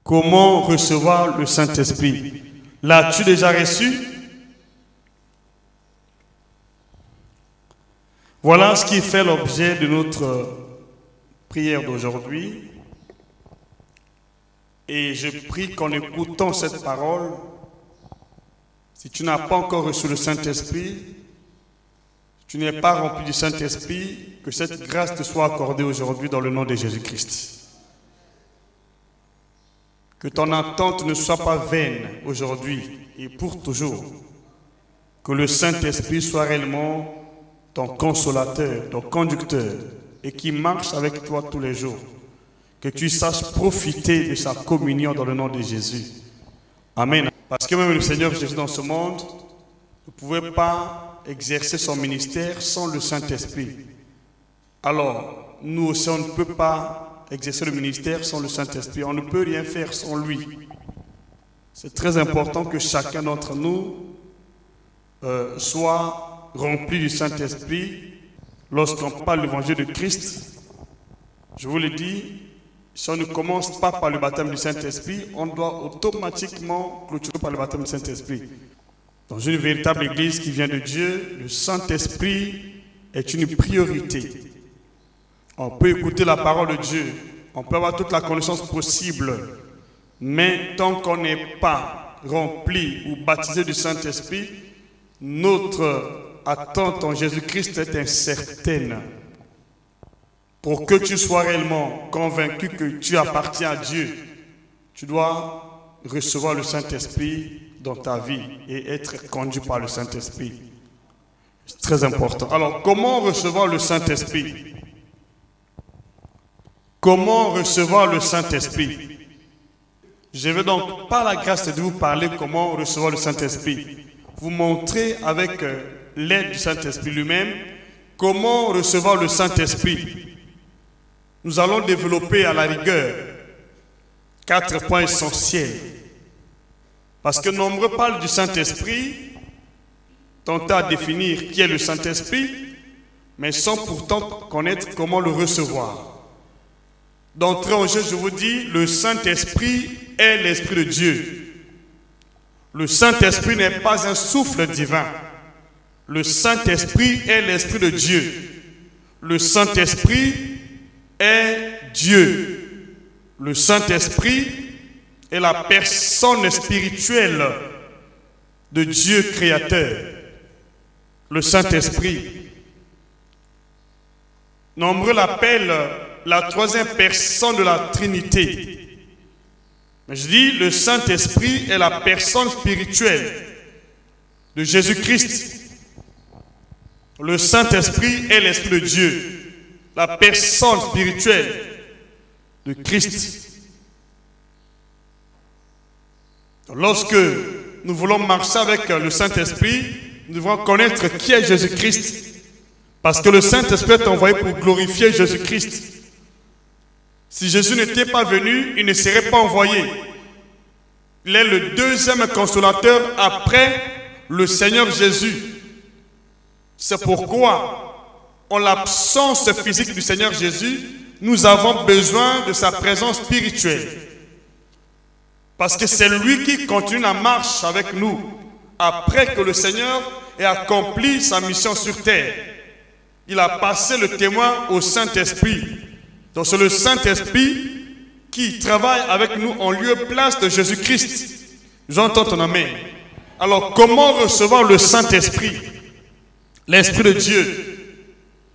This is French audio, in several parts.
Comment recevoir le Saint-Esprit? L'as-tu déjà reçu? Voilà ce qui fait l'objet de notre prière d'aujourd'hui. Et je prie qu'en écoutant cette parole, si tu n'as pas encore reçu le Saint-Esprit, tu n'es pas rempli du Saint-Esprit, que cette grâce te soit accordée aujourd'hui dans le nom de Jésus-Christ. Que ton attente ne soit pas vaine aujourd'hui et pour toujours. Que le Saint-Esprit soit réellement ton consolateur, ton conducteur et qui marche avec toi tous les jours. Que tu saches profiter de sa communion dans le nom de Jésus. Amen. Parce que même le Seigneur Jésus dans ce monde ne pouvait pas exercer son ministère sans le Saint-Esprit. Alors, nous aussi, on ne peut pas exercer le ministère sans le Saint-Esprit. On ne peut rien faire sans lui. C'est très important que chacun d'entre nous soit rempli du Saint-Esprit. Lorsqu'on parle de l'évangile de Christ, je vous le dis, si on ne commence pas par le baptême du Saint-Esprit, on doit automatiquement clôturer par le baptême du Saint-Esprit. Dans une véritable église qui vient de Dieu, le Saint-Esprit est une priorité. On peut écouter la parole de Dieu, on peut avoir toute la connaissance possible, mais tant qu'on n'est pas rempli ou baptisé du Saint-Esprit, notre attente en Jésus-Christ est incertaine. Pour que tu sois réellement convaincu que tu appartiens à Dieu, tu dois recevoir le Saint-Esprit dans ta vie et être conduit par le Saint-Esprit. C'est très important. Alors, comment recevoir le Saint-Esprit? Comment recevoir le Saint-Esprit? Je vais donc, par la grâce de Dieu, vous parler comment recevoir le Saint-Esprit. Vous montrer avec l'aide du Saint-Esprit lui-même comment recevoir le Saint-Esprit. Nous allons développer à la rigueur 4 points essentiels. Parce que nombreux parlent du Saint-Esprit, tentent à définir qui est le Saint-Esprit, mais sans pourtant connaître comment le recevoir. D'entrée en jeu, je vous dis, le Saint-Esprit est l'Esprit de Dieu. Le Saint-Esprit n'est pas un souffle divin. Le Saint-Esprit est l'Esprit de Dieu. Le Saint-Esprit est Dieu. Le Saint-Esprit est la personne spirituelle de Dieu créateur. Le Saint-Esprit. Nombreux l'appellent la troisième personne de la Trinité. Mais je dis, le Saint-Esprit est la personne spirituelle de Jésus-Christ. Le Saint-Esprit est l'Esprit de Dieu, la personne spirituelle de Christ. Lorsque nous voulons marcher avec le Saint-Esprit, nous devons connaître qui est Jésus-Christ. Parce que le Saint-Esprit est envoyé pour glorifier Jésus-Christ. Si Jésus n'était pas venu, il ne serait pas envoyé. Il est le deuxième consolateur après le Seigneur Jésus. C'est pourquoi, en l'absence physique du Seigneur Jésus, nous avons besoin de sa présence spirituelle. Parce que c'est lui qui continue la marche avec nous après que le Seigneur ait accompli sa mission sur terre. Il a passé le témoin au Saint-Esprit. Donc c'est le Saint-Esprit qui travaille avec nous en lieu et place de Jésus-Christ. J'entends ton amen. Alors comment recevoir le Saint-Esprit? L'Esprit de Dieu,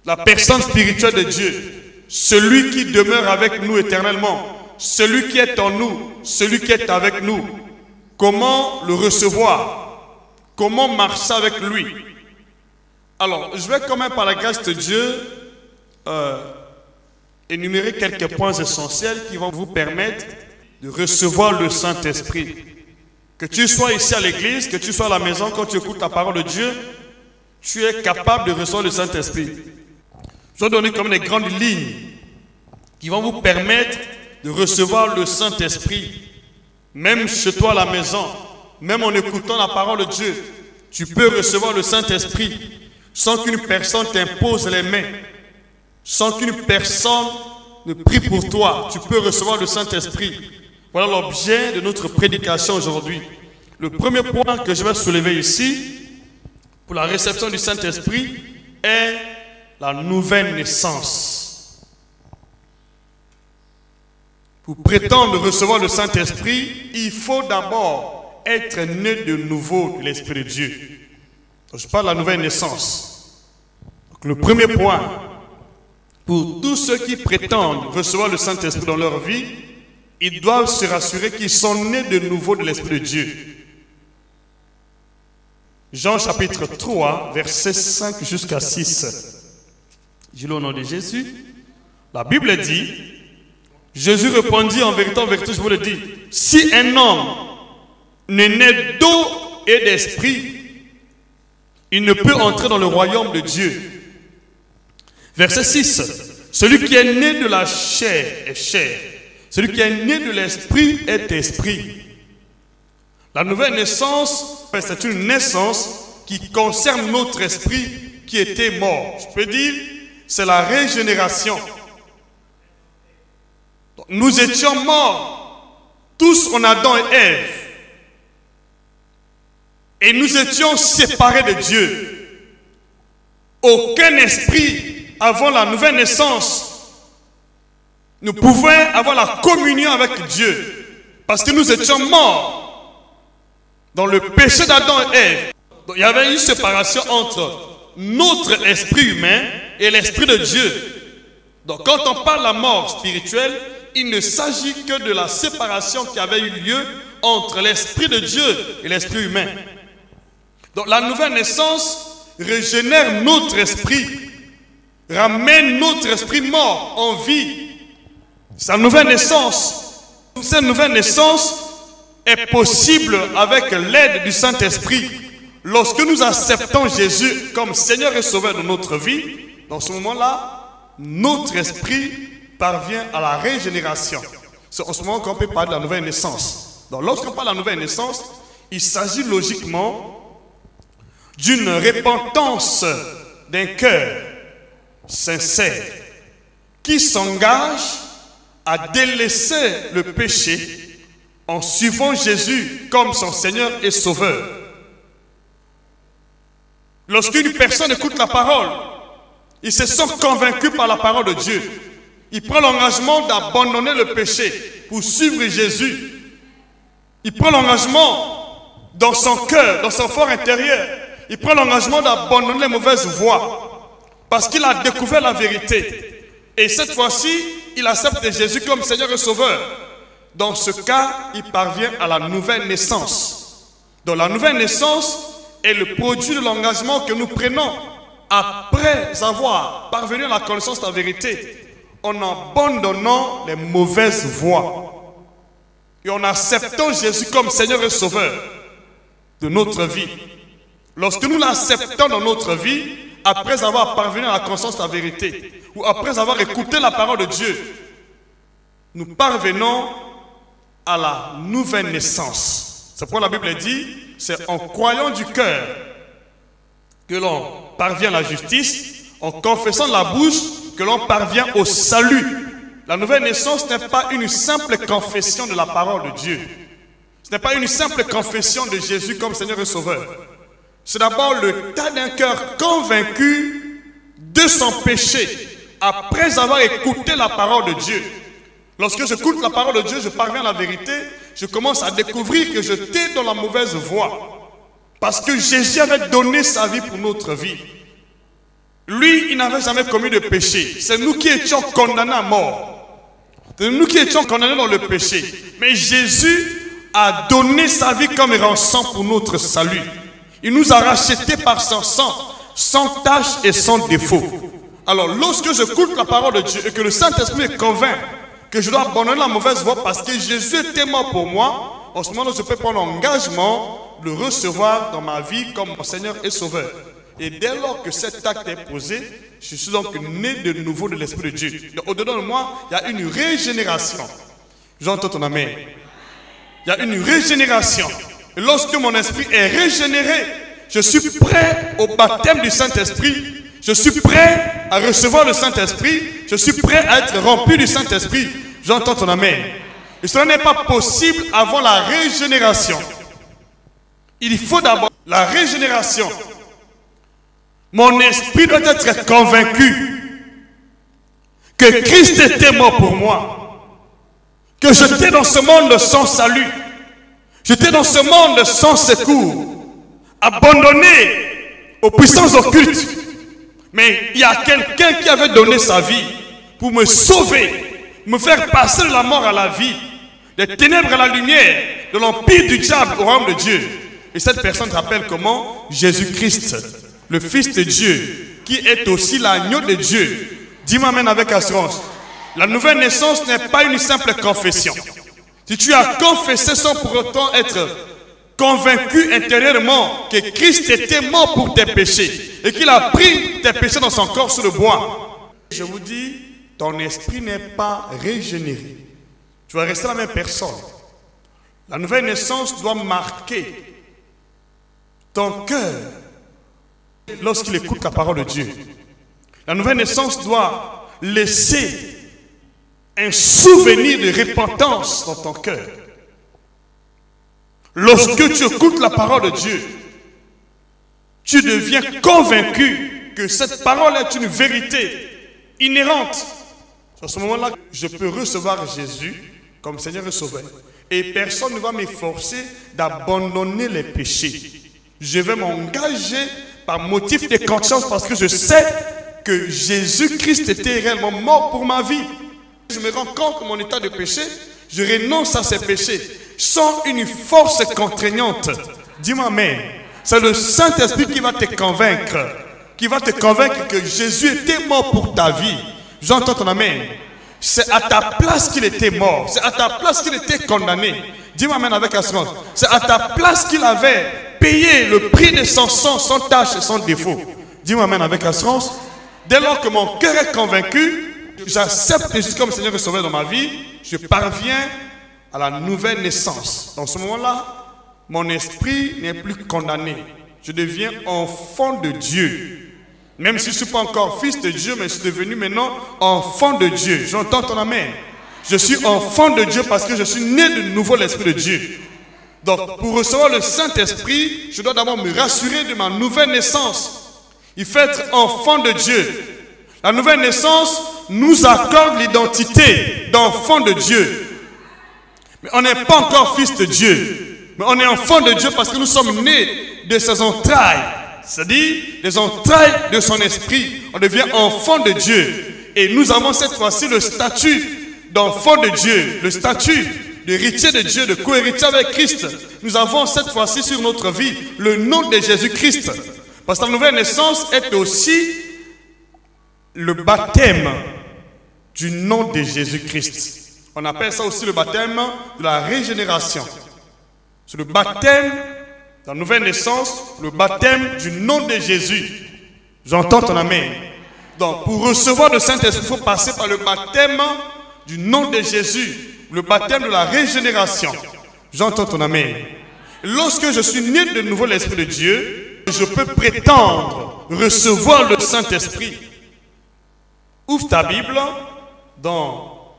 la personne spirituelle de Dieu, celui qui demeure avec nous éternellement, celui qui est en nous, celui qui est avec nous. Comment le recevoir? Comment marcher avec lui? Alors, je vais quand même par la grâce de Dieu énumérer quelques points essentiels qui vont vous permettre de recevoir le Saint-Esprit. Que tu sois ici à l'église, que tu sois à la maison, quand tu écoutes la parole de Dieu, tu es capable de recevoir le Saint-Esprit. Je vais donner comme des grandes lignes qui vont vous permettre de recevoir le Saint-Esprit. Même chez toi à la maison, même en écoutant la parole de Dieu, tu peux recevoir le Saint-Esprit sans qu'une personne t'impose les mains. Sans qu'une personne ne prie pour toi, tu peux recevoir le Saint-Esprit. Voilà l'objet de notre prédication aujourd'hui. Le premier point que je vais soulever ici, pour la réception du Saint-Esprit, est la nouvelle naissance. Pour prétendre recevoir le Saint-Esprit, il faut d'abord être né de nouveau de l'Esprit de Dieu. Donc, je parle de la nouvelle naissance. Donc, le premier point, pour tous ceux qui prétendent recevoir le Saint-Esprit dans leur vie, ils doivent se rassurer qu'ils sont nés de nouveau de l'Esprit de Dieu. Jean chapitre 3, versets 5 jusqu'à 6. Je lis au nom de Jésus. La Bible dit, Jésus répondit en vérité, je vous le dis, si un homme n'est né d'eau et d'esprit, il ne peut entrer dans le royaume de Dieu. Verset 6. Celui qui est né de la chair est chair. Celui qui est né de l'esprit est esprit. La nouvelle naissance, c'est une naissance qui concerne notre esprit qui était mort. Je peux dire, c'est la régénération. Nous étions morts, tous en Adam et Ève. Et nous étions séparés de Dieu. Aucun esprit, avant la nouvelle naissance, ne pouvait avoir la communion avec Dieu. Parce que nous étions morts dans le péché d'Adam et Ève. Donc, il y avait une séparation entre notre esprit humain et l'esprit de Dieu. Donc quand on parle de la mort spirituelle, il ne s'agit que de la séparation qui avait eu lieu entre l'esprit de Dieu et l'esprit humain. Donc la nouvelle naissance régénère notre esprit, ramène notre esprit mort en vie. Sa nouvelle naissance, cette nouvelle naissance est possible avec l'aide du Saint-Esprit. Lorsque nous acceptons Jésus comme Seigneur et Sauveur de notre vie, dans ce moment-là, notre esprit parvient à la régénération. C'est en ce moment qu'on peut parler de la nouvelle naissance. Donc lorsqu'on parle de la nouvelle naissance, il s'agit logiquement d'une repentance d'un cœur sincère qui s'engage à délaisser le péché en suivant Jésus comme son Seigneur et Sauveur. Lorsqu'une personne écoute la parole, il se sent convaincu par la parole de Dieu. Il prend l'engagement d'abandonner le péché pour suivre Jésus. Il prend l'engagement dans son cœur, dans son fort intérieur. Il prend l'engagement d'abandonner les mauvaises voies parce qu'il a découvert la vérité. Et cette fois-ci, il accepte Jésus comme Seigneur et Sauveur. Dans ce cas, il parvient à la nouvelle naissance. Donc la nouvelle naissance est le produit de l'engagement que nous prenons après avoir parvenu à la connaissance de la vérité, en abandonnant les mauvaises voies et en acceptant Jésus comme Seigneur et Sauveur de notre vie. Lorsque nous l'acceptons dans notre vie, après avoir parvenu à la connaissance de la vérité, ou après avoir écouté la parole de Dieu, nous parvenons à la nouvelle naissance. C'est pourquoi la Bible dit, c'est en croyant du cœur que l'on parvient à la justice, en confessant de la bouche que l'on parvient au salut. La nouvelle naissance n'est pas une simple confession de la parole de Dieu. Ce n'est pas une simple confession de Jésus comme Seigneur et Sauveur. C'est d'abord le tas d'un cœur convaincu de son péché après avoir écouté la parole de Dieu. Lorsque j'écoute la parole de Dieu, je parviens à la vérité, je commence à découvrir que j'étais dans la mauvaise voie. Parce que Jésus avait donné sa vie pour notre vie. Lui, il n'avait jamais commis de péché. C'est nous qui étions condamnés à mort. C'est nous qui étions condamnés dans le péché. Mais Jésus a donné sa vie comme rançon pour notre salut. Il nous a rachetés par son sang, sans tache et sans défaut. Alors, lorsque j'écoute la parole de Dieu et que le Saint-Esprit me convainc que je dois abandonner la mauvaise voie parce que Jésus était mort pour moi, en ce moment-là, je peux prendre l'engagement de le recevoir dans ma vie comme mon Seigneur et Sauveur. Et dès lors que cet acte est posé, je suis donc né de nouveau de l'Esprit de Dieu. Au-dedans de moi, il y a une régénération. J'entends ton amen. Il y a une régénération. Et lorsque mon esprit est régénéré, je suis prêt au baptême du Saint-Esprit. Je suis prêt à recevoir le Saint-Esprit. Je suis prêt à être rempli du Saint-Esprit. J'entends ton amen. Et cela n'est pas possible avant la régénération. Il faut d'abord la régénération. Mon esprit doit être convaincu que Christ était mort pour moi. Que j'étais dans ce monde sans salut. J'étais dans ce monde sans secours. Abandonné aux puissances occultes. Mais il y a quelqu'un qui avait donné sa vie pour me sauver, me faire passer de la mort à la vie, des ténèbres à la lumière, de l'empire du diable au royaume de Dieu. Et cette personne s'appelle comment? Jésus-Christ, le Fils de Dieu, qui est aussi l'agneau de Dieu. Dis-moi amen avec assurance. La nouvelle naissance n'est pas une simple confession. Si tu as confessé sans pour autant être convaincu intérieurement que Christ était mort pour tes péchés et qu'il a pris tes péchés dans son corps sur le bois, je vous dis, ton esprit n'est pas régénéré. Tu vas rester la même personne. La nouvelle naissance doit marquer ton cœur lorsqu'il écoute la parole de Dieu. La nouvelle naissance doit laisser un souvenir de repentance dans ton cœur. Lorsque tu écoutes la parole de Dieu, tu deviens convaincu que cette parole est une vérité inhérente. À ce moment-là, je peux recevoir Jésus comme Seigneur et Sauveur. Et personne ne va m'efforcer d'abandonner les péchés. Je vais m'engager par motif de conscience parce que je sais que Jésus-Christ était réellement mort pour ma vie. Je me rends compte de mon état de péché, je renonce à ces péchés sans une force contraignante. Dis-moi amen. C'est le Saint-Esprit qui va te convaincre, que Jésus était mort pour ta vie. J'entends ton amen. C'est à ta place qu'il était mort, c'est à ta place qu'il était condamné. Dis-moi amen avec assurance. C'est à ta place qu'il avait payé le prix de son sang, sans tâche et sans défaut. Dis-moi amen avec assurance. Dès lors que mon cœur est convaincu, j'accepte Jésus comme Seigneur et Sauveur dans ma vie, je parviens à la nouvelle naissance. Dans ce moment-là, mon esprit n'est plus condamné. Je deviens enfant de Dieu. Même si je ne suis pas encore fils de Dieu, mais je suis devenu maintenant enfant de Dieu. J'entends ton amen. Je suis enfant de Dieu parce que je suis né de nouveau l'Esprit de Dieu. Donc, pour recevoir le Saint-Esprit, je dois d'abord me rassurer de ma nouvelle naissance. Il faut être enfant de Dieu. La nouvelle naissance nous accorde l'identité d'enfant de Dieu. Mais on n'est pas encore fils de Dieu. Mais on est enfant de Dieu parce que nous sommes nés de ses entrailles. C'est-à-dire des entrailles de son esprit. On devient enfant de Dieu. Et nous avons cette fois-ci le statut d'enfant de Dieu. Le statut d'héritier de Dieu, de co-héritier avec Christ. Nous avons cette fois-ci sur notre vie le nom de Jésus-Christ. Parce que la nouvelle naissance est aussi le baptême du nom de Jésus-Christ. On appelle ça aussi le baptême de la régénération. C'est le baptême de la nouvelle naissance, le baptême du nom de Jésus. J'entends ton amen. Donc, pour recevoir le Saint-Esprit, il faut passer par le baptême du nom de Jésus, le baptême de la régénération. J'entends ton amen. Lorsque je suis né de nouveau l'Esprit de Dieu, je peux prétendre recevoir le Saint-Esprit. Ouvre ta Bible dans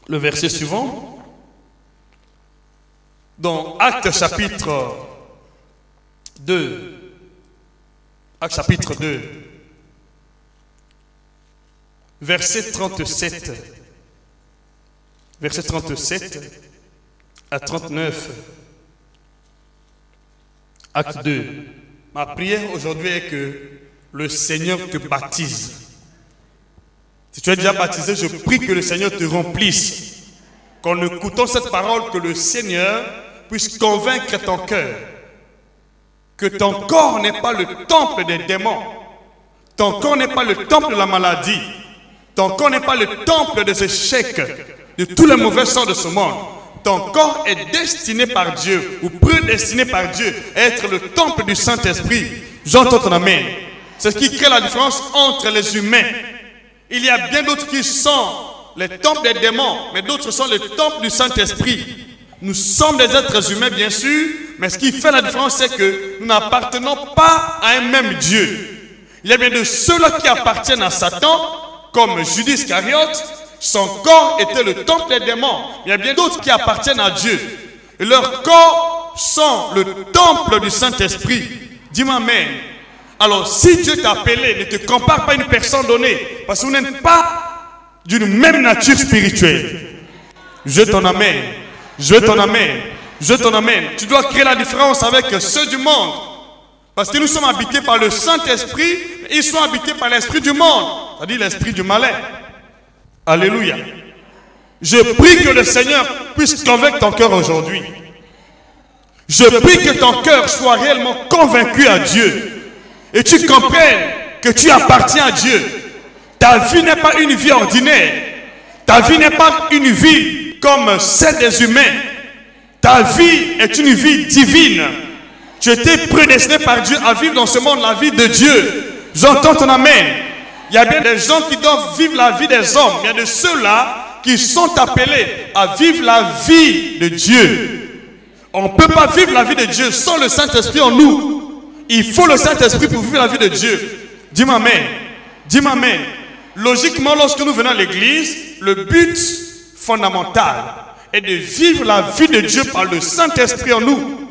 le verset suivant. Dans Actes chapitre 2. Actes chapitre 2. Verset 37. Verset 37 à 39. Acte 2. Ma prière aujourd'hui est que le Seigneur te baptise. Si tu es déjà baptisé, je prie que le Seigneur te remplisse. Qu'en écoutant cette parole, que le Seigneur puisse convaincre ton cœur. Que ton corps n'est pas le temple des démons. Ton corps n'est pas le temple de la maladie. Ton corps n'est pas le temple des échecs, de tous les mauvais sorts de ce monde. Ton corps est destiné par Dieu, ou prédestiné par Dieu, à être le temple du Saint-Esprit. J'entends ton amen. C'est ce qui crée la différence entre les humains. Il y a bien d'autres qui sont les temples des démons, mais d'autres sont les temples du Saint-Esprit. Nous sommes des êtres humains, bien sûr, mais ce qui fait la différence, c'est que nous n'appartenons pas à un même Dieu. Il y a bien de ceux-là qui appartiennent à Satan, comme Judas Iscariote, son corps était le temple des démons. Il y a bien d'autres qui appartiennent à Dieu. Et leurs corps sont le temple du Saint-Esprit. Dis-moi amen. Alors, si Dieu t'a appelé, ne te compare pas à une personne donnée, parce que vous n'êtes pas d'une même nature spirituelle. Je ton amen. Je ton amen. Je ton amen. Tu dois créer la différence avec ceux du monde. Parce que nous sommes habités par le Saint-Esprit, ils sont habités par l'esprit du monde, c'est-à-dire l'esprit du malin. Alléluia. Je prie que le Seigneur puisse convaincre ton cœur aujourd'hui. Je prie que ton cœur soit réellement convaincu à Dieu. Et tu comprennes que tu appartiens à Dieu. Ta vie n'est pas une vie ordinaire. Ta vie n'est pas une vie comme celle des humains. Ta vie est une vie divine. Tu étais prédestiné par Dieu à vivre dans ce monde la vie de Dieu. J'entends ton amen. Il y a bien des gens qui doivent vivre la vie des hommes. Il y a de ceux-là qui sont appelés à vivre la vie de Dieu. On ne peut pas vivre la vie de Dieu sans le Saint-Esprit en nous. Il faut le Saint-Esprit pour vivre la vie de Dieu. Dis-moi amen. Dis-moi amen. Logiquement, lorsque nous venons à l'église, le but fondamental est de vivre la vie de Dieu par le Saint-Esprit en nous.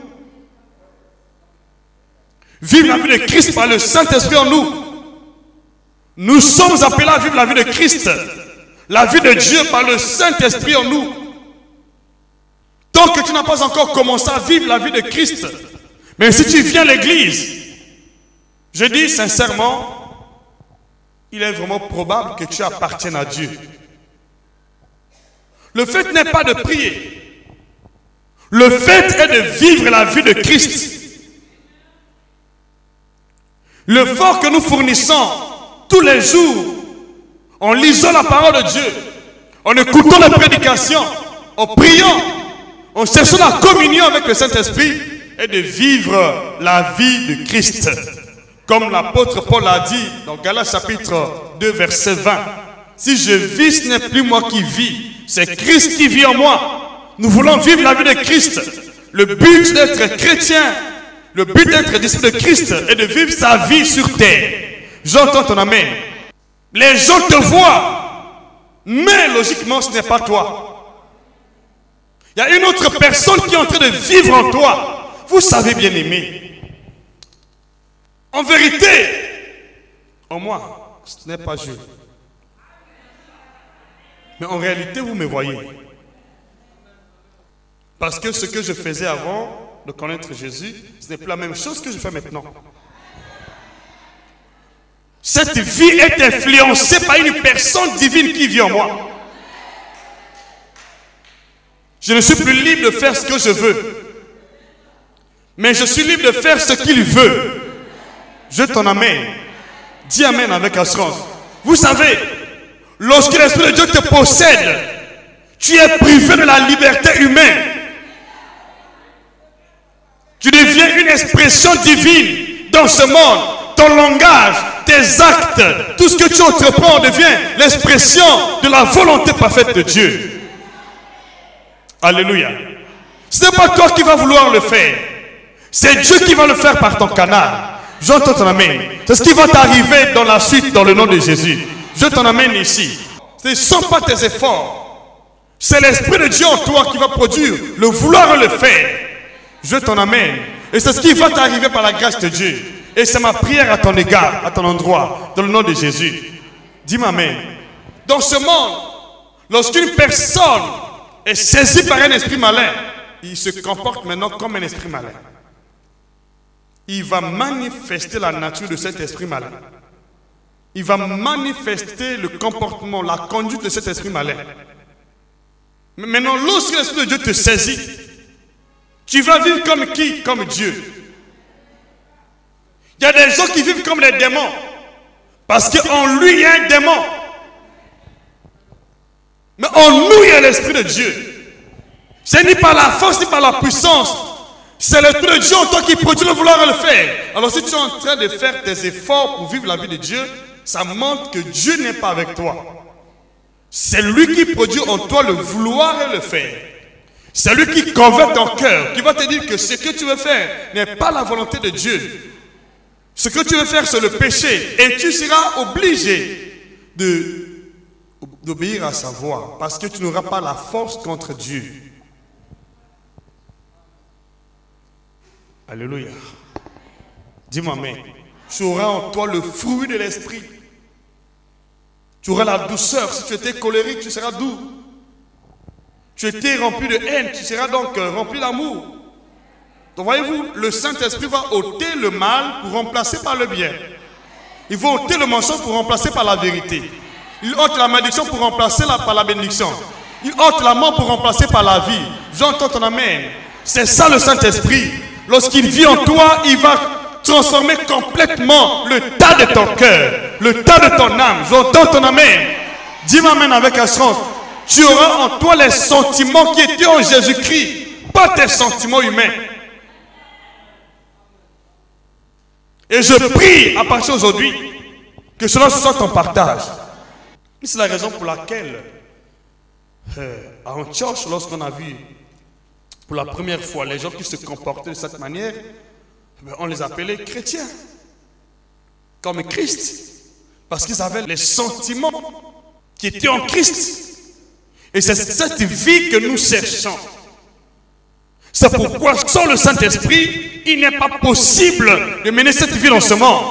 Vivre la vie de Christ par le Saint-Esprit en nous. Nous sommes appelés à vivre la vie de Christ, la vie de Dieu par le Saint-Esprit en nous. Tant que tu n'as pas encore commencé à vivre la vie de Christ, mais si tu viens à l'église, je dis sincèrement, il est vraiment probable que tu appartiennes à Dieu. Le fait n'est pas de prier. Le fait est de vivre la vie de Christ. L'effort que nous fournissons tous les jours, en lisant la parole de Dieu, en écoutant la prédication, en priant, en cherchant la communion avec le Saint-Esprit, est de vivre la vie de Christ. Comme l'apôtre Paul a dit dans Galates chapitre 2 verset 20. Si je vis, ce n'est plus moi qui vis, c'est Christ qui vit en moi. Nous voulons vivre la vie de Christ. Le but d'être chrétien, le but d'être disciple de Christ est de vivre sa vie sur terre. J'entends ton amen. Les gens te voient, mais logiquement ce n'est pas toi. Il y a une autre personne qui est en train de vivre en toi. Vous savez bien aimer. En vérité, en moi, ce n'est pas Dieu. Mais en réalité, vous me voyez. Parce que ce que je faisais avant de connaître Jésus, ce n'est plus la même chose que je fais maintenant. Cette vie est influencée par une personne divine qui vit en moi. Je ne suis plus libre de faire ce que je veux. Mais je suis libre de faire ce qu'il veut. Je t'en amène. Dis amen avec assurance. Vous savez, lorsque l'Esprit de Dieu te possède, tu es privé de la liberté humaine. Tu deviens une expression divine dans ce monde. Ton langage, tes actes, tout ce que tu entreprends devient l'expression de la volonté parfaite de Dieu. Alléluia. Ce n'est pas toi qui vas vouloir le faire. C'est Dieu qui va le faire par ton canal. J'entends ton amen. C'est ce qui va t'arriver dans la suite dans le nom de Jésus. Je t'en amène ici. Ce ne sont pas tes efforts. C'est l'Esprit de Dieu en toi qui va produire le vouloir le faire. Je t'en amène. Et c'est ce qui va t'arriver par la grâce de Dieu. Et c'est ma prière à ton égard, à ton endroit, dans le nom de Jésus. Dis-moi amen. Dans ce monde, lorsqu'une personne est saisie par un esprit malin, il se comporte maintenant comme un esprit malin. Il va manifester la nature de cet esprit malin. Il va manifester le comportement, la conduite de cet esprit malin. Mais maintenant, lorsque l'Esprit de Dieu te saisit, tu vas vivre comme qui? Comme Dieu. Il y a des gens qui vivent comme les démons. Parce qu'en lui, il y a un démon. Mais en nous, il y a l'Esprit de Dieu. Ce n'est ni par la force, ni par la puissance. C'est l'Esprit de Dieu en toi qui produit le vouloir le faire. Alors si tu es en train de faire tes efforts pour vivre la vie de Dieu, ça montre que Dieu n'est pas avec toi. C'est lui qui produit en toi le vouloir et le faire. C'est lui qui convainc ton cœur, qui va te dire que ce que tu veux faire n'est pas la volonté de Dieu. Ce que tu veux faire, c'est le péché. Et tu seras obligé de d'obéir à sa voix, parce que tu n'auras pas la force contre Dieu. Alléluia. Dis-moi amen. Tu auras en toi le fruit de l'esprit. Tu auras la douceur. Si tu étais colérique, tu seras doux. Tu étais rempli de haine, tu seras donc rempli d'amour. Donc voyez-vous, le Saint-Esprit va ôter le mal pour remplacer par le bien. Il va ôter le mensonge pour remplacer par la vérité. Il ôte la malédiction pour remplacer par la bénédiction. Il ôte la mort pour remplacer par la vie. J'entends ton amen. C'est ça le Saint-Esprit. Lorsqu'il vit en toi, il va transformer complètement le tas de ton cœur, le tas de ton âme. J'entends ton amen. Dis-moi amen avec assurance. Tu auras en toi les sentiments qui étaient en Jésus-Christ, pas tes sentiments humains. Et je prie à partir d'aujourd'hui que cela soit ton partage. C'est la raison pour laquelle à Antioche, lorsqu'on a vu pour la première fois les gens qui se comportaient de cette manière, on les appelait chrétiens, comme Christ, parce qu'ils avaient les sentiments qui étaient en Christ. Et c'est cette vie que nous cherchons. C'est pourquoi sans le Saint-Esprit, il n'est pas possible de mener cette vie dans ce monde.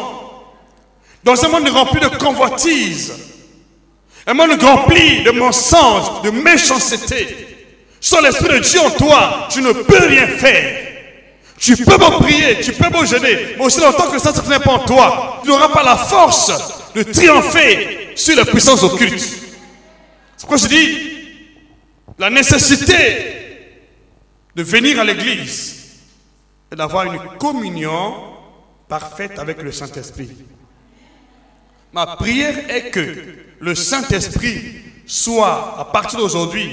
Dans un monde rempli de convoitises, un monde rempli de mensonges, de méchanceté. Sans l'Esprit de Dieu en toi, tu ne peux rien faire. Tu peux beau prier, tu peux beau jeûner, mais aussi longtemps que le Saint-Esprit n'est pas en toi, tu n'auras pas la force de triompher sur les puissances occultes. C'est pourquoi je dis, la nécessité de venir à l'église et d'avoir une communion parfaite avec le Saint-Esprit. Ma prière est que le Saint-Esprit soit, à partir d'aujourd'hui,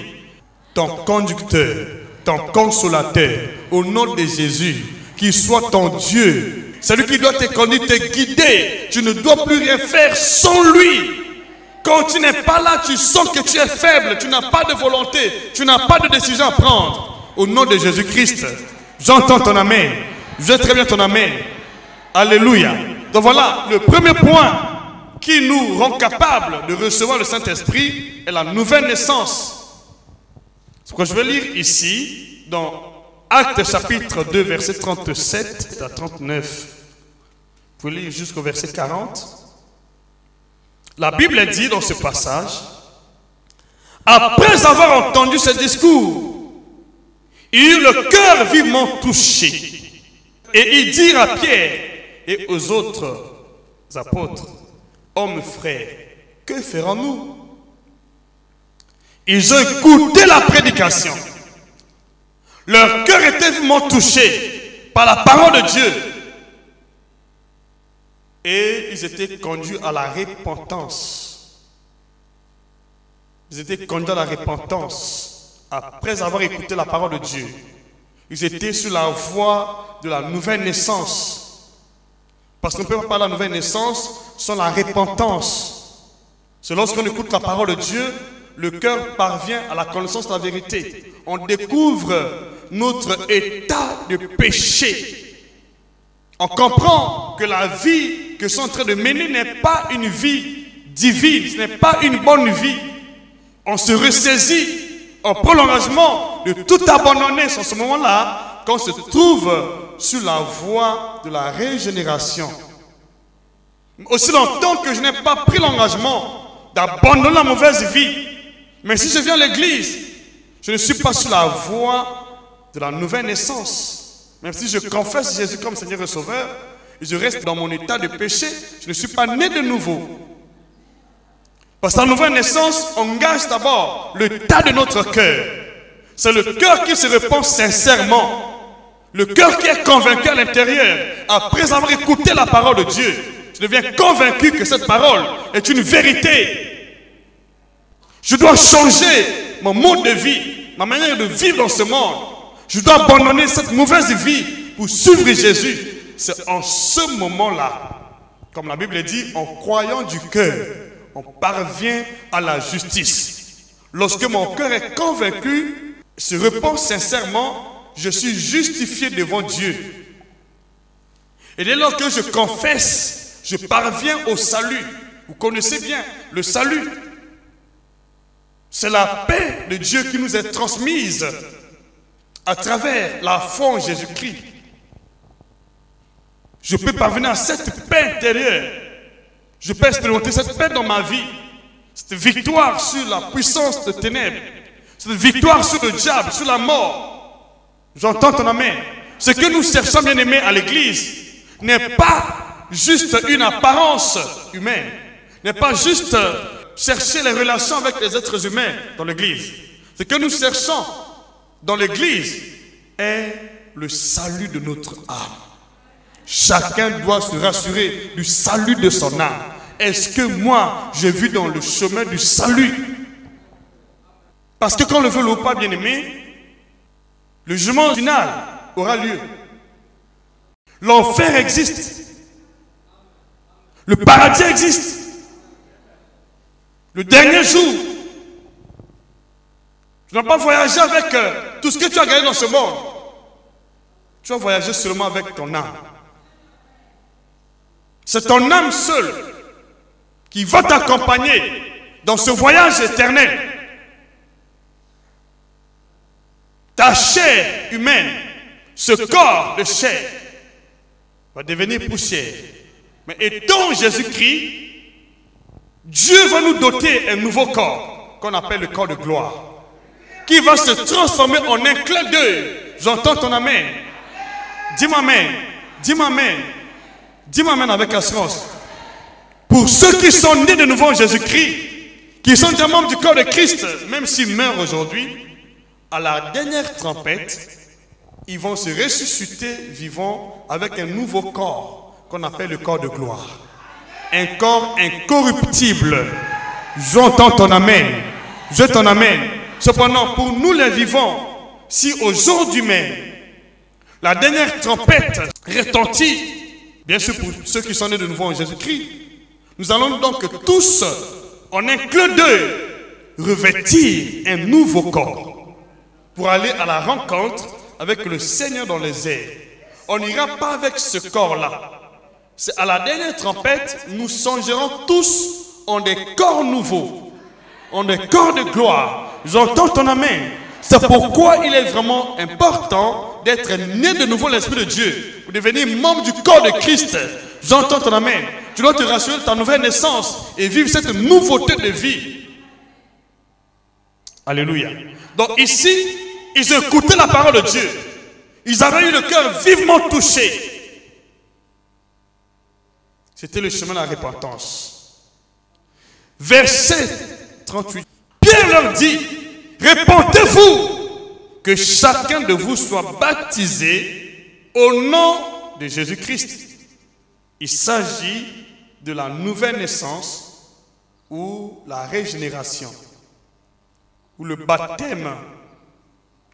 ton conducteur, ton consolateur, au nom de Jésus, qu'il soit ton Dieu. C'est lui qui doit te conduire, te guider. Tu ne dois plus rien faire sans lui. Quand tu n'es pas là, tu sens que tu es faible, tu n'as pas de volonté, tu n'as pas de décision à prendre. Au nom de Jésus-Christ, j'entends ton amen. Je très bien ton amen. Alléluia. Donc voilà, le premier point qui nous rend capables de recevoir le Saint-Esprit est la nouvelle naissance. Ce que je vais lire ici, dans Actes chapitre 2, verset 37 à 39. Vous pouvez lire jusqu'au verset 40. La Bible dit dans ce passage, après avoir entendu ce discours, ils eurent le cœur vivement touché. Et ils dirent à Pierre et aux autres apôtres, hommes frères, que ferons-nous? Ils ont écouté la prédication. Leur cœur était vivement touché par la parole de Dieu. Et ils étaient conduits à la repentance. Ils étaient conduits à la repentance après avoir écouté la parole de Dieu. Ils étaient sur la voie de la nouvelle naissance. Parce qu'on ne peut pas parler de la nouvelle naissance sans la repentance. C'est lorsqu'on écoute la parole de Dieu, le cœur parvient à la connaissance de la vérité. On découvre notre état de péché. On comprend que la vie que sont en train de mener n'est pas une vie divine, ce n'est pas une bonne vie. On se ressaisit, on prend l'engagement de tout abandonner. C'est en ce moment-là qu'on se trouve sur la voie de la régénération. Aussi longtemps que je n'ai pas pris l'engagement d'abandonner la mauvaise vie, mais si je viens à l'église, je ne suis pas sur la voie de la nouvelle naissance. Même si je confesse Jésus comme Seigneur et Sauveur, et je reste dans mon état de péché, je ne suis pas né de nouveau. Parce que la nouvelle naissance engage d'abord le tas de notre cœur. C'est le cœur qui se répand sincèrement. Le cœur qui est convaincu à l'intérieur. Après avoir écouté la parole de Dieu, je deviens convaincu que cette parole est une vérité. Je dois changer mon mode de vie, ma manière de vivre dans ce monde. Je dois abandonner cette mauvaise vie pour suivre Jésus. C'est en ce moment-là, comme la Bible dit, en croyant du cœur, on parvient à la justice. Lorsque mon cœur est convaincu, se repent sincèrement, je suis justifié devant Dieu. Et dès lors que je confesse, je parviens au salut. Vous connaissez bien le salut. C'est la paix de Dieu qui nous est transmise à travers la foi en Jésus-Christ. Je peux parvenir à cette paix intérieure. Je peux expérimenter cette paix dans ma vie. Cette victoire sur la puissance de ténèbres. Cette victoire sur le diable, sur la mort. J'entends ton amen. Ce que nous cherchons, bien aimés, à l'église n'est pas juste une apparence humaine. N'est pas juste chercher les relations avec les êtres humains dans l'église. Ce que nous cherchons dans l'église est le salut de notre âme. Chacun doit se rassurer du salut de son âme. Est-ce que moi, j'ai vu dans le chemin du salut? Parce que quand on le veut ou pas, bien aimé, le jugement final aura lieu. L'enfer existe. Le paradis existe. Le dernier jour, tu n'as pas voyagé avec tout ce que tu as gagné dans ce monde. Tu as voyagé seulement avec ton âme. C'est ton âme seule qui va t'accompagner dans ce voyage éternel. Ta chair humaine, ce corps de chair, va devenir poussière. Mais étant Jésus-Christ, Dieu va nous doter un nouveau corps, qu'on appelle le corps de gloire, qui va se transformer en un clin d'œil. J'entends ton amen. Dis-moi amen. Dis-moi amen. Dis-moi amen avec assurance. Pour ceux qui sont nés de nouveau en Jésus-Christ, qui sont des membres du corps de Christ, même s'ils meurent aujourd'hui, à la dernière trompette, ils vont se ressusciter vivants avec un nouveau corps qu'on appelle le corps de gloire. Un corps incorruptible. J'entends ton amen. Je t'en amène. Cependant, pour nous les vivants, si aujourd'hui même, la dernière trompette retentit, bien sûr pour ceux qui sont nés de nouveau en Jésus-Christ, nous allons donc tous, en un clin d'œil, revêtir un nouveau corps pour aller à la rencontre avec le Seigneur dans les airs. On n'ira pas avec ce corps-là. C'est à la dernière trompette, nous songerons tous en des corps nouveaux, en des corps de gloire. J'entends ton amen. C'est pourquoi il est vraiment important d'être né de nouveau l'Esprit de Dieu, pour devenir membre du corps de Christ. J'entends ton amen. Tu dois te rassurer de ta nouvelle naissance et vivre cette nouveauté de vie. Alléluia. Donc ici, ils écoutaient la parole de Dieu. Ils avaient eu le cœur vivement touché. C'était le chemin de la repentance. Verset 38. Pierre leur dit, répentez-vous, que chacun de vous soit baptisé au nom de Jésus-Christ. Il s'agit de la nouvelle naissance ou la régénération ou le baptême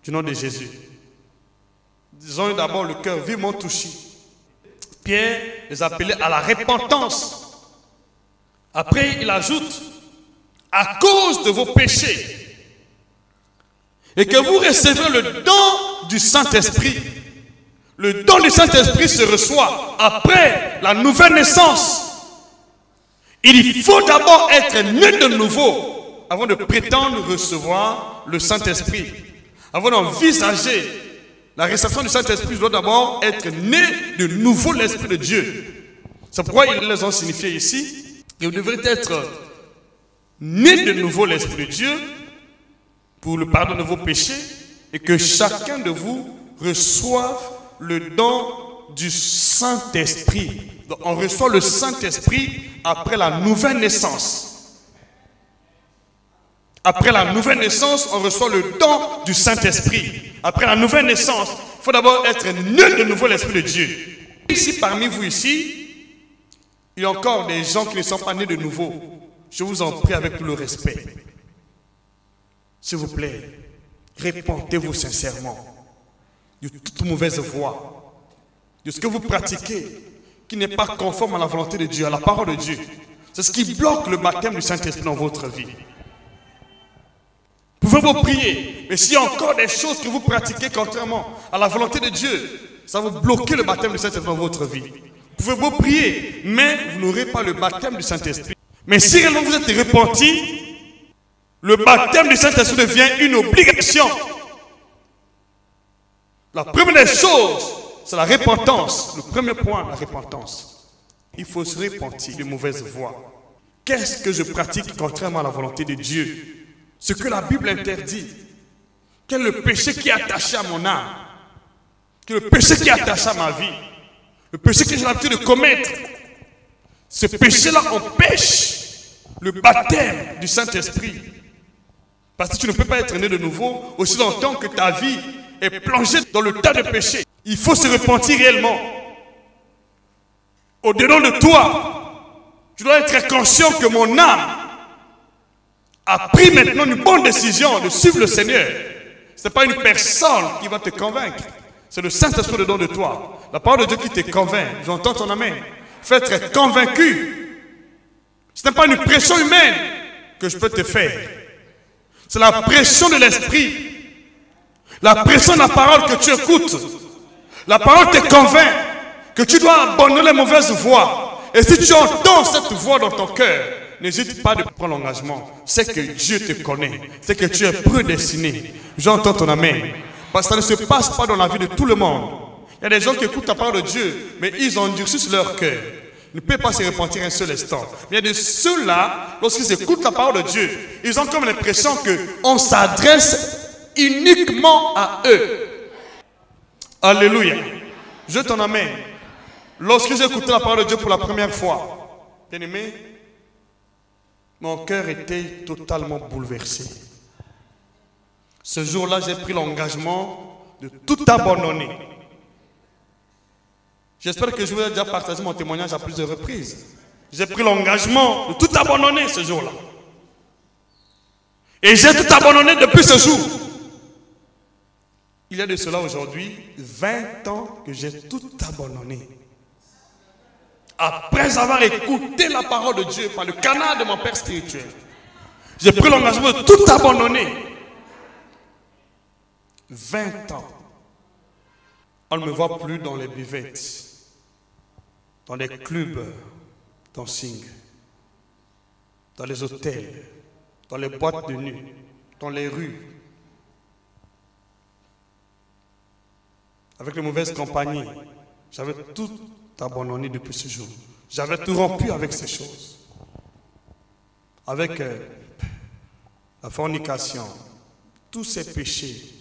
du nom de Jésus. Disons d'abord le cœur vivement touché. Pierre les appelait à la repentance. Après, il ajoute, à cause de vos péchés, et que vous recevrez le don du Saint-Esprit. Le don du Saint-Esprit se reçoit après la nouvelle naissance. Il faut d'abord être né de nouveau avant de prétendre recevoir le Saint-Esprit. Avant d'envisager la réception du Saint-Esprit, je dois d'abord être né de nouveau l'Esprit de Dieu. C'est pourquoi ils les ont signifié ici. Et vous devrez être né de nouveau l'Esprit de Dieu pour le pardon de vos péchés et que chacun de vous reçoive le don du Saint-Esprit. Donc on reçoit le Saint-Esprit après la nouvelle naissance. Après la nouvelle naissance, on reçoit le don du Saint-Esprit. Après la nouvelle naissance, il faut d'abord être né de nouveau l'Esprit de Dieu. Ici, parmi vous ici, il y a encore des gens qui ne sont pas nés de nouveau. Je vous en prie avec tout le respect. S'il vous plaît, répentez-vous sincèrement de toute mauvaise voie, de ce que vous pratiquez qui n'est pas conforme à la volonté de Dieu, à la parole de Dieu. C'est ce qui bloque le baptême du Saint-Esprit dans votre vie. Pouvez-vous prier, mais s'il y a encore des choses que vous pratiquez contrairement à la volonté de Dieu, ça va bloquer le baptême du Saint-Esprit dans votre vie. Pouvez-vous prier, mais vous n'aurez pas le baptême du Saint-Esprit. Mais si réellement vous êtes repenti, le baptême du Saint-Esprit devient une obligation. La première des choses, c'est la repentance. Le premier point, la repentance. Il faut se repentir de mauvaises voies. Qu'est-ce que je pratique contrairement à la volonté de Dieu? Ce que la Bible interdit. Quel est le péché qui est attaché à mon âme? Quel est le péché qui est attaché à ma vie? Le péché que j'ai l'habitude de commettre. Ce péché-là empêche le baptême du Saint-Esprit. Parce que tu ne peux pas être né de nouveau aussi longtemps que ta vie est plongée dans le tas de péchés. Il faut se repentir réellement. Au-dedans de toi, tu dois être conscient que mon âme a pris maintenant une bonne décision de suivre le Seigneur. Ce n'est pas une personne qui va te convaincre. C'est le Saint-Esprit dedans de toi. La parole de Dieu qui te convainc. J'entends ton amen. Il faut être convaincu. Ce n'est pas une pression humaine que je peux te faire. C'est la pression de l'esprit. La pression de la parole que tu écoutes. La parole te convainc que tu dois abandonner les mauvaises voies. Et si tu entends cette voix dans ton cœur, n'hésite pas de prendre l'engagement. C'est que Dieu te connaît. C'est que tu es prédestiné. J'entends ton amen. Parce que ça ne se passe pas dans la vie de tout le monde. Il y a des gens qui écoutent la parole de Dieu, mais ils endurcissent leur cœur. Ils ne peuvent pas se repentir un seul instant. Mais il y a de ceux-là, lorsqu'ils écoutent la parole de Dieu, ils ont comme l'impression qu'on s'adresse uniquement à eux. Alléluia. Je t'en amène. Lorsque j'ai écouté la parole de Dieu pour la première fois, bien aimé, mon cœur était totalement bouleversé. Ce jour-là, j'ai pris l'engagement de tout abandonner. J'espère que je vous ai déjà partagé mon témoignage à plusieurs reprises. J'ai pris l'engagement de tout abandonner ce jour-là. Et j'ai tout abandonné depuis ce jour. Il y a de cela aujourd'hui 20 ans que j'ai tout abandonné. Après avoir écouté la parole de Dieu par le canal de mon père spirituel, j'ai pris l'engagement de tout abandonner. 20 ans. On ne me voit plus dans les buvettes, dans les clubs dancing, dans les hôtels, dans les boîtes de nuit, dans les rues, avec les mauvaises compagnies. J'avais tout abandonné depuis ce jour. J'avais tout rompu avec ces choses. Avec la fornication, tous ces péchés,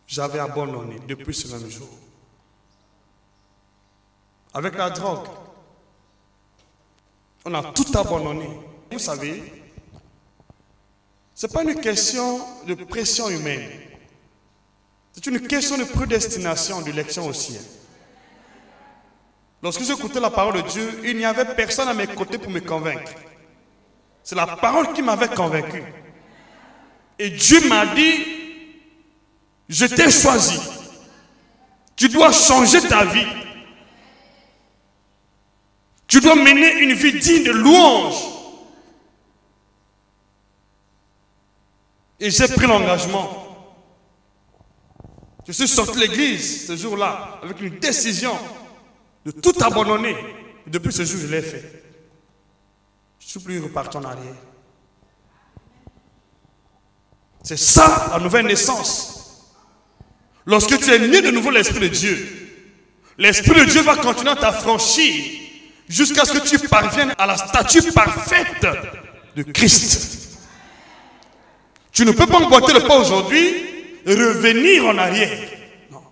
j'avais abandonné depuis ce même jour. Avec la drogue, on a tout abandonné. Vous savez, ce n'est pas une question de pression humaine. C'est une question de prédestination, d'élection au ciel. Lorsque j'écoutais la parole de Dieu, il n'y avait personne à mes côtés pour me convaincre. C'est la parole qui m'avait convaincu. Et Dieu m'a dit, je t'ai choisi. Tu dois changer ta vie. Tu dois mener une vie digne de louange. Et j'ai pris l'engagement. Je suis sorti de l'église ce jour-là avec une décision de tout abandonner. Et depuis ce jour, je l'ai fait. Je ne suis plus reparti en arrière. C'est ça la nouvelle naissance. Lorsque tu es né de nouveau l'Esprit de Dieu, l'Esprit de Dieu va continuer à t'affranchir jusqu'à ce que tu parviennes à la statue parfaite de Christ. Tu ne peux pas emboîter le pas aujourd'hui et revenir en arrière. Non.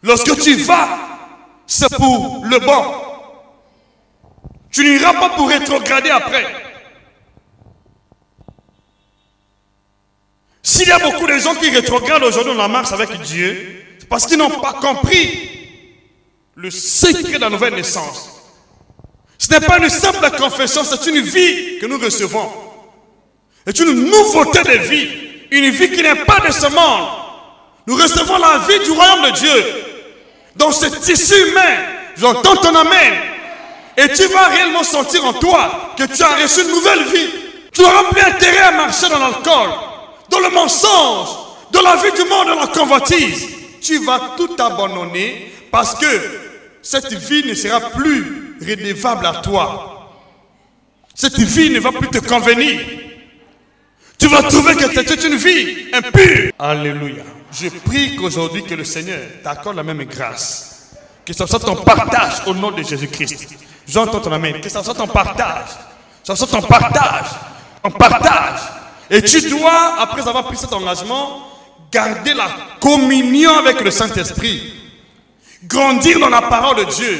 Lorsque tu vas, c'est pour le bon. Tu n'iras pas pour rétrograder après. S'il y a beaucoup de gens qui rétrogradent aujourd'hui dans la marche avec Dieu, c'est parce qu'ils n'ont pas compris le secret de la nouvelle naissance. Ce n'est pas une simple confession, c'est une vie que nous recevons. C'est une nouveauté de vie. Une vie qui n'est pas de ce monde. Nous recevons la vie du royaume de Dieu. Dans ce tissu humain, j'entends ton amen. Et tu vas réellement sentir en toi que tu as reçu une nouvelle vie. Tu n'auras plus intérêt à marcher dans l'alcool, dans le mensonge, dans la vie du monde, dans la convoitise. Tu vas tout abandonner parce que cette vie ne sera plus redevable à toi. Cette vie ne va plus te convenir. Tu vas trouver que c'était une vie impure. Alléluia. Je prie qu'aujourd'hui que le Seigneur t'accorde la même grâce. Que ce soit ton partage au nom de Jésus-Christ. J'entends ton amen. Que ce soit ton partage. Que ce soit ton partage. Ton partage. Et tu dois, après avoir pris cet engagement, garder la communion avec le Saint-Esprit. Grandir dans la parole de Dieu.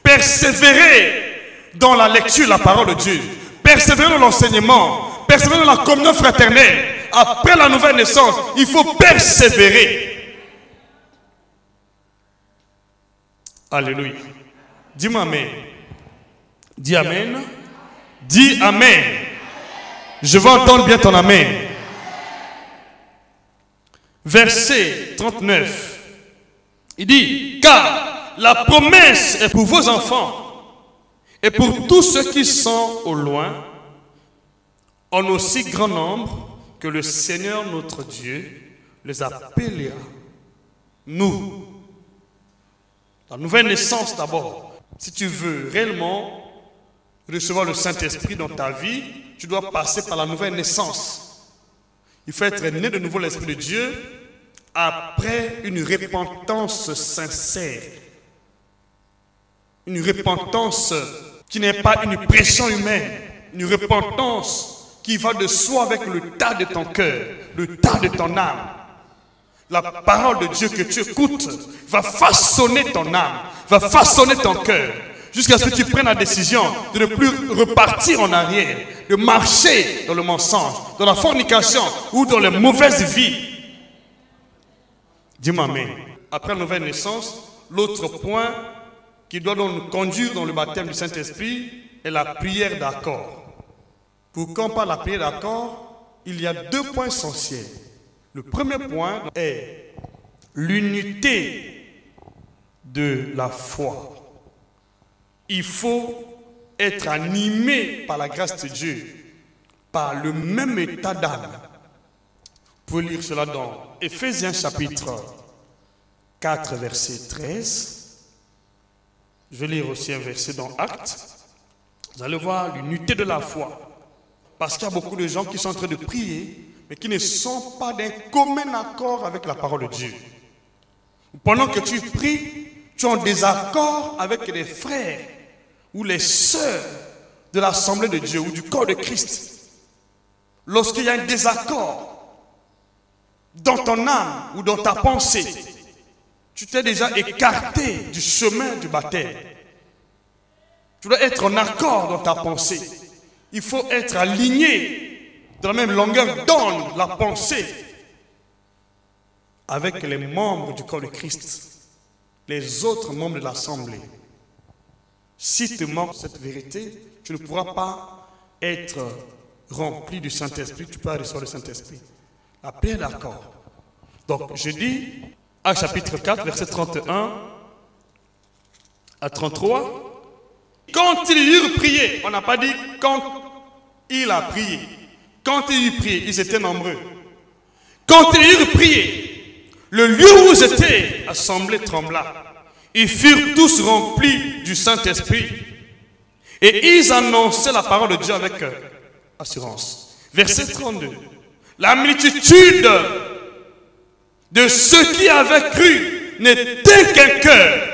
Persévérer dans la lecture de la parole de Dieu. Persévérer dans l'enseignement. Persévérer dans la communion fraternelle. Après la nouvelle naissance, il faut persévérer. Alléluia. Dis-moi amen. Dis amen. Dis amen. Je veux entendre bien ton amen. Verset 39. Il dit, car la promesse est pour vos enfants et pour tous ceux qui sont au loin, en aussi grand nombre que le Seigneur notre Dieu les appellera. Nous, la nouvelle naissance d'abord, si tu veux réellement recevoir le Saint-Esprit dans ta vie, tu dois passer par la nouvelle naissance. Il faut être né de nouveau l'Esprit de Dieu après une repentance sincère. Une repentance qui n'est pas une pression humaine, une repentance qui va de soi avec le tas de ton cœur, le tas de ton âme. La parole de Dieu que tu écoutes va façonner ton âme, va façonner ton cœur, jusqu'à ce que tu prennes la décision de ne plus repartir en arrière, de marcher dans le mensonge, dans la fornication ou dans les mauvaises vies. Dis-moi amen. Après la nouvelle naissance, l'autre point qui doit donc nous conduire dans le baptême du Saint-Esprit est la prière d'accord. Pour qu'on parle de la prière d'accord, il y a deux points essentiels. Le premier point est l'unité de la foi. Il faut être animé par la grâce de Dieu, par le même état d'âme. Vous pouvez lire cela dans Éphésiens chapitre 4, verset 13. Je vais lire aussi un verset dans Actes. Vous allez voir l'unité de la foi. Parce qu'il y a beaucoup de gens qui sont en train de prier, mais qui ne sont pas d'un commun accord avec la parole de Dieu. Pendant que tu pries, tu es en désaccord avec les frères ou les sœurs de l'Assemblée de Dieu ou du corps de Christ. Lorsqu'il y a un désaccord dans ton âme ou dans ta pensée, tu t'es déjà écarté du chemin du baptême. Tu dois être en accord dans ta pensée. Il faut être aligné dans la même longueur d'onde, la pensée, avec les membres du corps de Christ, les autres membres de l'Assemblée. Si tu manques cette vérité, tu ne pourras pas être rempli du Saint-Esprit, tu peux pas recevoir le Saint-Esprit. La paix est d'accord. Donc, je dis, à chapitre 4, verset 31 à 33, quand ils eurent prié, on n'a pas dit quand il a prié. Quand ils eurent prié, ils étaient nombreux. Quand ils eurent prié, le lieu où ils étaient assemblés trembla. Ils furent tous remplis du Saint-Esprit. Et ils annonçaient la parole de Dieu avec assurance. Verset 32. La multitude de ceux qui avaient cru n'était qu'un cœur.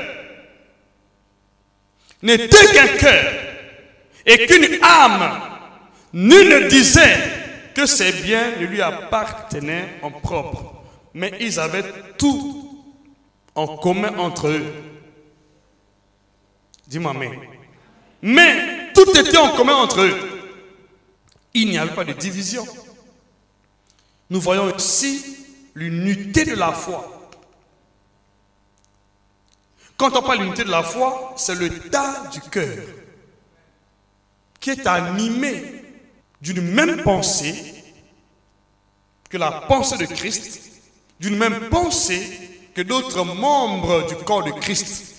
N'était qu'un cœur. Et qu'une âme. Nul ne disait que ses biens ne lui appartenaient en propre. Mais ils avaient tout en commun entre eux. Dis-moi amen. Mais tout était en commun entre eux. Il n'y avait pas de division. Nous voyons ici l'unité de la foi. Quand on parle d'unité de la foi, c'est l'état du cœur qui est animé d'une même pensée que la pensée de Christ, d'une même pensée que d'autres membres du corps de Christ.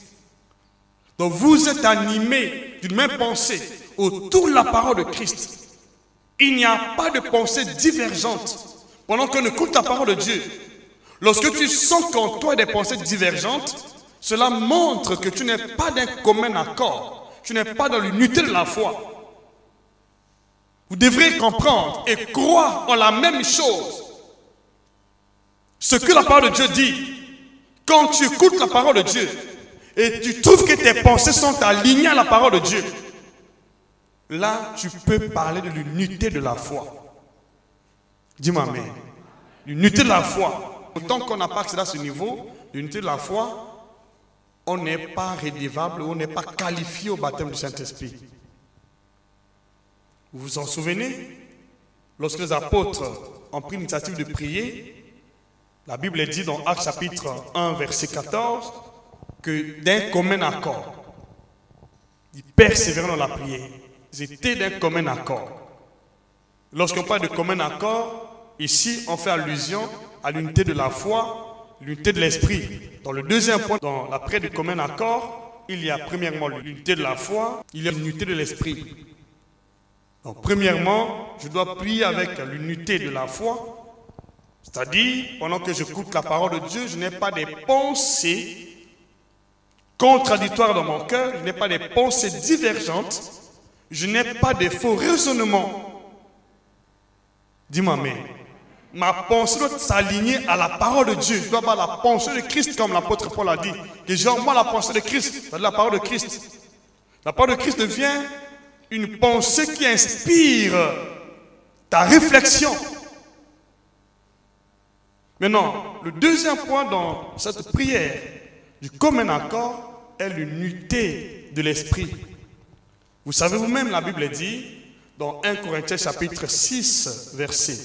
Donc vous êtes animés d'une même pensée autour de la parole de Christ. Il n'y a pas de pensée divergente. Pendant qu'on écoute la parole de Dieu, lorsque tu sens qu'en toi il y a des pensées divergentes, cela montre que tu n'es pas d'un commun accord. Tu n'es pas dans l'unité de la foi. Vous devrez comprendre et croire en la même chose. Ce que la parole de Dieu dit, quand tu écoutes la parole de Dieu et tu trouves que tes pensées sont alignées à la parole de Dieu, là, tu peux parler de l'unité de la foi. Dis-moi amen. L'unité de la foi. Tant qu'on n'a pas accès à ce niveau, l'unité de la foi, on n'est pas rédévable, on n'est pas qualifié au baptême du Saint-Esprit. Vous vous en souvenez? Lorsque les apôtres ont pris l'initiative de prier, la Bible dit dans Actes chapitre 1, verset 14, que d'un commun accord, ils persévéraient dans la prière. Ils étaient d'un commun accord. Lorsqu'on parle de commun accord, ici on fait allusion à l'unité de la foi, l'unité de l'esprit. Dans le deuxième point, dans la prière du commun accord, il y a premièrement l'unité de la foi, il y a l'unité de l'esprit. Donc premièrement, je dois prier avec l'unité de la foi. C'est-à-dire, pendant que j'écoute la parole de Dieu, je n'ai pas des pensées contradictoires dans mon cœur, je n'ai pas des pensées divergentes, je n'ai pas de faux raisonnements. Dis-moi amen. Ma pensée doit s'aligner à la parole de Dieu. Je dois avoir la pensée de Christ, comme l'apôtre Paul a dit. Que j'ai en moi la pensée de Christ, c'est-à-dire la parole de Christ. La parole de Christ devient une pensée qui inspire ta réflexion. Maintenant, le deuxième point dans cette prière du commun accord est l'unité de l'esprit. Vous savez vous-même, la Bible dit, dans 1 Corinthiens chapitre 6, verset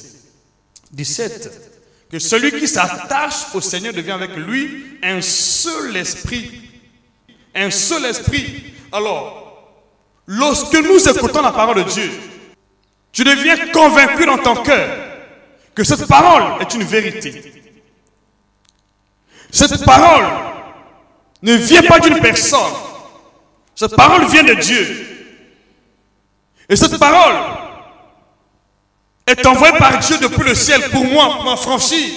17, que celui qui s'attache au Seigneur devient avec lui un seul esprit. Un seul esprit. Alors, lorsque nous écoutons la parole de Dieu, tu deviens convaincu dans ton cœur que cette parole est une vérité. Cette parole ne vient pas d'une personne. Cette parole vient de Dieu. Et cette parole est envoyée par Dieu depuis le ciel pour moi, pour m'affranchir.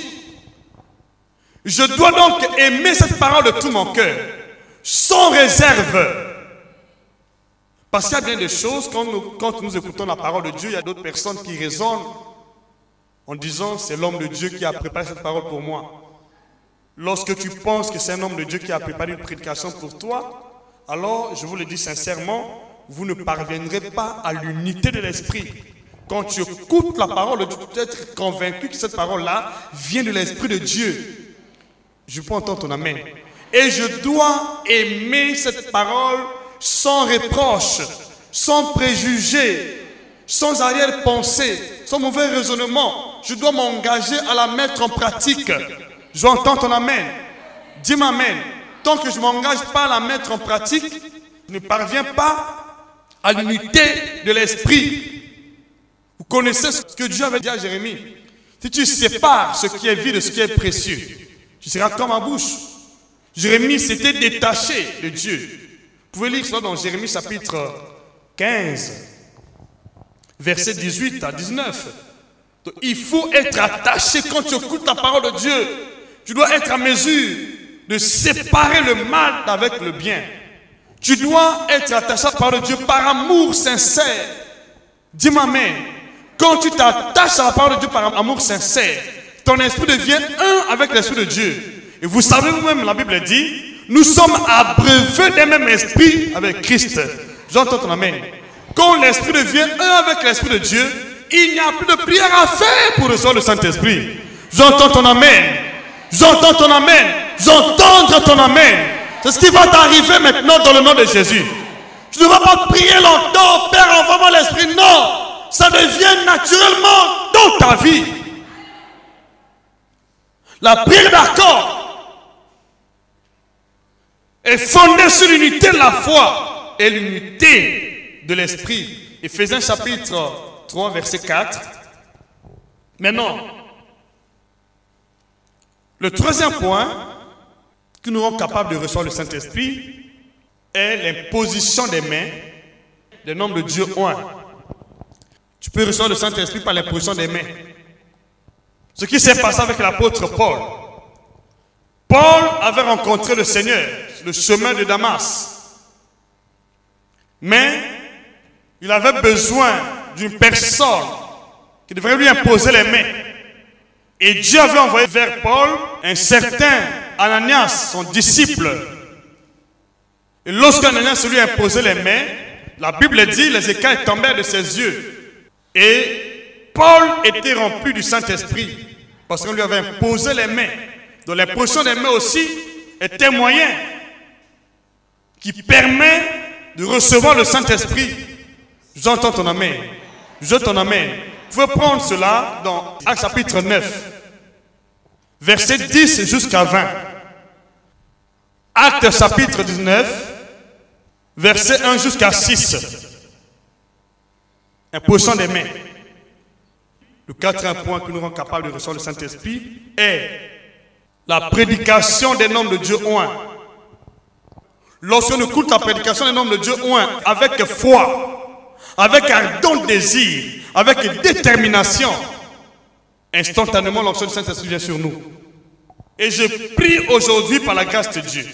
Je dois donc aimer cette parole de tout mon cœur, sans réserve. Parce qu'il y a bien des choses, quand nous écoutons la parole de Dieu, il y a d'autres personnes qui raisonnent en disant c'est l'homme de Dieu qui a préparé cette parole pour moi. Lorsque tu penses que c'est un homme de Dieu qui a préparé une prédication pour toi, alors je vous le dis sincèrement, vous ne parviendrez pas à l'unité de l'esprit. Quand tu écoutes la parole de Dieu, tu dois être convaincu que cette parole-là vient de l'esprit de Dieu. Je peux entendre ton amen. Et je dois aimer cette parole sans reproche, sans préjugés, sans arrière-pensée, sans mauvais raisonnement. Je dois m'engager à la mettre en pratique. Je dois entendre ton amen. Dis-moi amen. Tant que je ne m'engage pas à la mettre en pratique, je ne parviens pas à l'unité de l'esprit. Vous connaissez ce que Dieu avait dit à Jérémie. Si tu sépares ce qui est vide de ce qui est précieux, tu seras comme ma bouche. Jérémie s'était détaché de Dieu. Vous pouvez lire cela dans Jérémie chapitre 15, versets 18 à 19. Donc, il faut être attaché quand tu écoutes la parole de Dieu. Tu dois être à mesure de séparer le mal avec le bien. Tu dois être attaché à la parole de Dieu par amour sincère. Dis-moi amen. Quand tu t'attaches à la parole de Dieu par amour sincère, ton esprit devient un avec l'esprit de Dieu. Et vous savez vous-même, la Bible dit, nous sommes abreuvés d'un même esprit avec Christ. J'entends ton amen. Quand l'esprit devient un avec l'esprit de Dieu, il n'y a plus de prière à faire pour recevoir le Saint-Esprit. J'entends ton amen. J'entends ton amen. J'entends ton amen. C'est ce qui va t'arriver maintenant dans le nom de Jésus. Tu ne vas pas prier longtemps, Père, envoie-moi l'esprit. Non. Ça devient naturellement dans ta vie. La prière d'accord est fondée sur l'unité de la foi et l'unité de l'esprit. Éphésiens chapitre 3, verset 4. Maintenant, le troisième point que nous sommes capables de recevoir le Saint-Esprit est l'imposition des mains des noms de Dieu 1. Tu peux recevoir le Saint-Esprit par l'imposition des mains. Ce qui s'est passé avec l'apôtre Paul. Paul avait rencontré le Seigneur sur le chemin de Damas. Mais il avait besoin d'une personne qui devrait lui imposer les mains. Et Dieu avait envoyé vers Paul un certain Ananias, son disciple. Et lorsqu'Ananias lui a imposé les mains, la Bible dit les écailles tombèrent de ses yeux. Et Paul était rempli du Saint-Esprit parce qu'on lui avait imposé les mains. Donc l'imposition des mains aussi est un moyen qui permet de recevoir le Saint-Esprit. J'entends ton amen. Je ton amen. Vous pouvez prendre cela dans Actes chapitre 9, verset 10 jusqu'à 20. Actes chapitre 19, verset 1 jusqu'à 6. Imposition des mains. Le quatrième point qui nous rend capable de recevoir le Saint-Esprit est la prédication des noms de Dieu oint. Lorsqu'on écoute la prédication des noms de Dieu oint avec foi, avec ardent désir, avec détermination, instantanément l'onction du Saint-Esprit vient sur nous. Et je prie aujourd'hui par la grâce de Dieu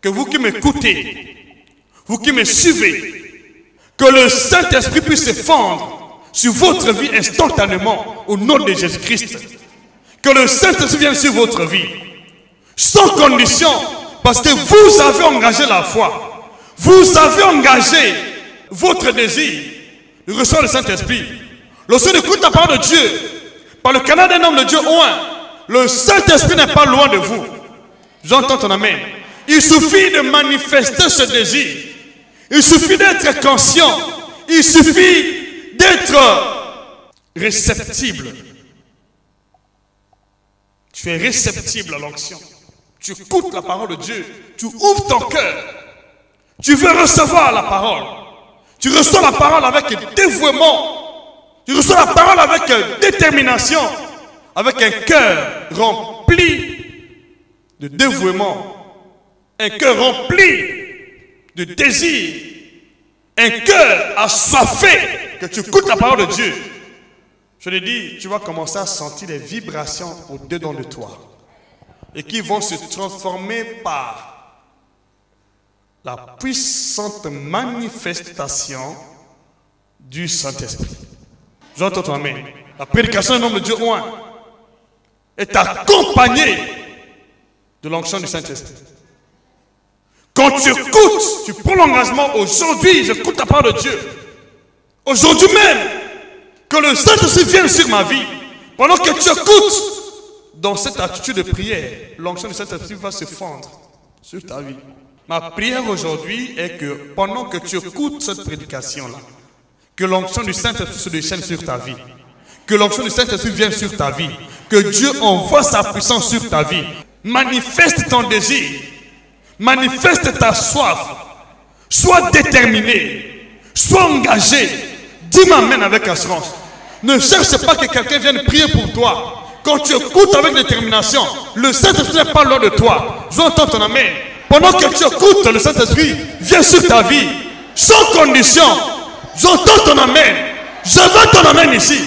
que vous qui m'écoutez, vous qui me suivez, que le Saint-Esprit puisse se fondre sur votre vie instantanément au nom de Jésus-Christ. Que le Saint-Esprit vienne sur votre vie sans condition, parce que vous avez engagé la foi, vous avez engagé votre désir de recevoir le Saint-Esprit. Lorsqu'on écoute la parole de Dieu par le canal d'un homme de Dieu oint, le Saint-Esprit n'est pas loin de vous. J'entends ton amen. Il suffit de manifester ce désir. Il suffit d'être conscient. Il suffit d'être réceptible. Tu es réceptible à l'onction. Tu écoutes la parole de Dieu. Tu ouvres ton cœur. Tu veux recevoir la parole. Tu reçois la parole avec dévouement. Tu reçois la parole avec détermination. Avec un cœur rempli de dévouement. Un cœur rempli de désir. Un cœur assoiffé. Que tu écoutes la parole de Dieu. Je l'ai dit, tu vas commencer à sentir des vibrations au-dedans de toi. Et qui vont se transformer par la puissante manifestation du Saint-Esprit. J'entends ton amen. La prédication du nom de Dieu oint est accompagnée de l'onction du Saint-Esprit. Quand tu écoutes, tu prends l'engagement aujourd'hui, j'écoute la parole de Dieu. Aujourd'hui même, que le Saint-Esprit vienne sur ma vie. Pendant que tu écoutes, dans cette attitude de prière, l'onction du Saint-Esprit va se fondre sur ta vie. Ma prière aujourd'hui est que pendant que tu écoutes cette prédication-là, que l'onction du Saint-Esprit se déchaîne sur ta vie. Que l'onction du Saint-Esprit vienne sur ta vie. Que Dieu envoie sa puissance sur ta vie. Manifeste ton désir. Manifeste ta soif. Sois déterminé. Sois engagé. Dis m'amen avec assurance. Ne cherche pas que quelqu'un vienne prier pour toi. Quand tu écoutes avec détermination, le Saint-Esprit n'est pas loin de toi. J'entends ton amen. Pendant que tu écoutes, le Saint-Esprit vient sur ta vie. Sans condition. J'entends ton amen. Je veux ton amen ici.